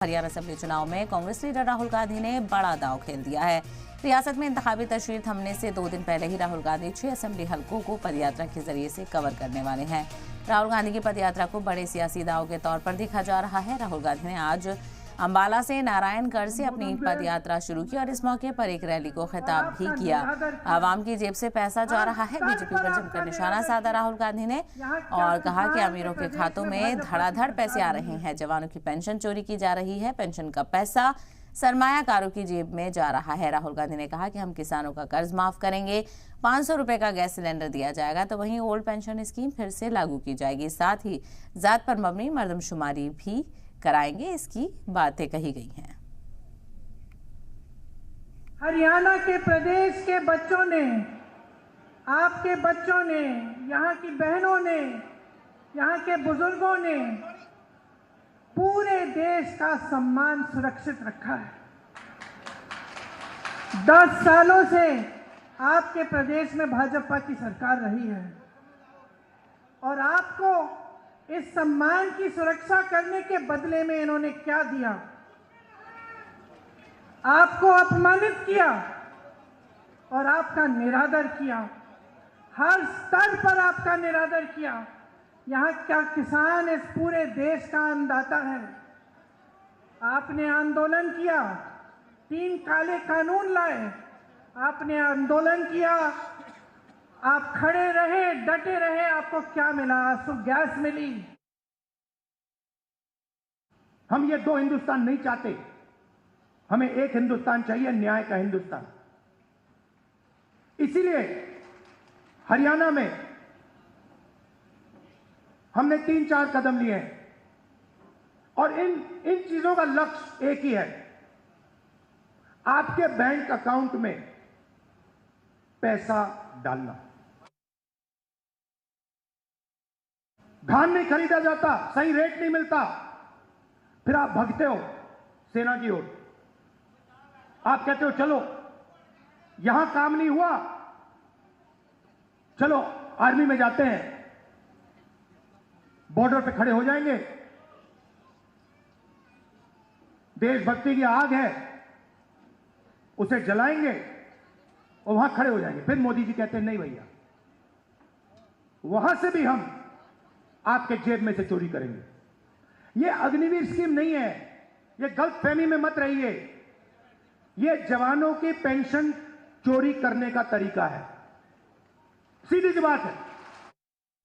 Haryana assembly चुनाव में Congress leader Rahul Gandhi ने बड़ा दांव खेल दिया है। रियासत में इंतखाबी तशरीह थमने से 2 दिन पहले ही राहुल गांधी 6 असेंबली हलकों को पदयात्रा के जरिए से कवर करने वाले हैं। राहुल गांधी की पदयात्रा को बड़े सियासी दांव के तौर पर देखा जा रहा है। राहुल गांधी ने आज अंबाला से नारायणगढ़ से अपनी पदयात्रा शुरू की और इस मौके पर एक रैली को खिताब भी किया। आवाम की जेब से पैसा जा रहा है। बीजेपी पर जमकर निशाना साधा राहुल गांधी ने और कहा कि अमीरों के खातों में धड़ाधड़ पैसे आ रहे हैं। जवानों की पेंशन चोरी की जा रही है। पेंशन का पैसा सरमायाकारों की जेब में जा रहा है। राहुल गांधी ने कहा कि हम किसानों का कर्ज माफ करेंगे, 500 रुपए का गैस सिलेंडर दिया जाएगा, तो वहीं ओल्ड पेंशन स्कीम फिर से लागू की जाएगी। साथ ही जात पर मबनी मर्दमशुमारी भी कराएंगे। इसकी बातें कही गई हैं। हरियाणा के प्रदेश के बच्चों ने, आपके बच्चों ने, यहाँ की बहनों ने, यहाँ के बुजुर्गों ने पूरे देश का सम्मान सुरक्षित रखा है। 10 सालों से आपके प्रदेश में भाजपा की सरकार रही है और आपको इस सम्मान की सुरक्षा करने के बदले में इन्होंने क्या दिया? आपको अपमानित किया और आपका निरादर किया। हर स्तर पर आपका निरादर किया। यहाँ क्या किसान इस पूरे देश का अन्नदाता है। आपने आंदोलन किया, 3 काले कानून लाए, आपने आंदोलन किया, आप खड़े रहे, डटे रहे। आपको क्या मिला? आंसू गैस मिली। हम ये 2 हिंदुस्तान नहीं चाहते, हमें एक हिंदुस्तान चाहिए, न्याय का हिंदुस्तान। इसीलिए हरियाणा में हमने 3-4 कदम लिए हैं और इन चीजों का लक्ष्य एक ही है, आपके बैंक अकाउंट में पैसा डालना। धान नहीं खरीदा जाता, सही रेट नहीं मिलता, फिर आप भगते हो सेना की ओर। आप कहते हो चलो यहां काम नहीं हुआ, चलो आर्मी में जाते हैं, बॉर्डर पे खड़े हो जाएंगे, देशभक्ति की आग है उसे जलाएंगे और वहां खड़े हो जाएंगे। फिर मोदी जी कहते हैं नहीं भैया, वहां से भी हम आपके जेब में से चोरी करेंगे। ये अग्निवीर स्कीम नहीं है, ये गलतफहमी में मत रहिए। ये जवानों की पेंशन चोरी करने का तरीका है, सीधी सी बात है।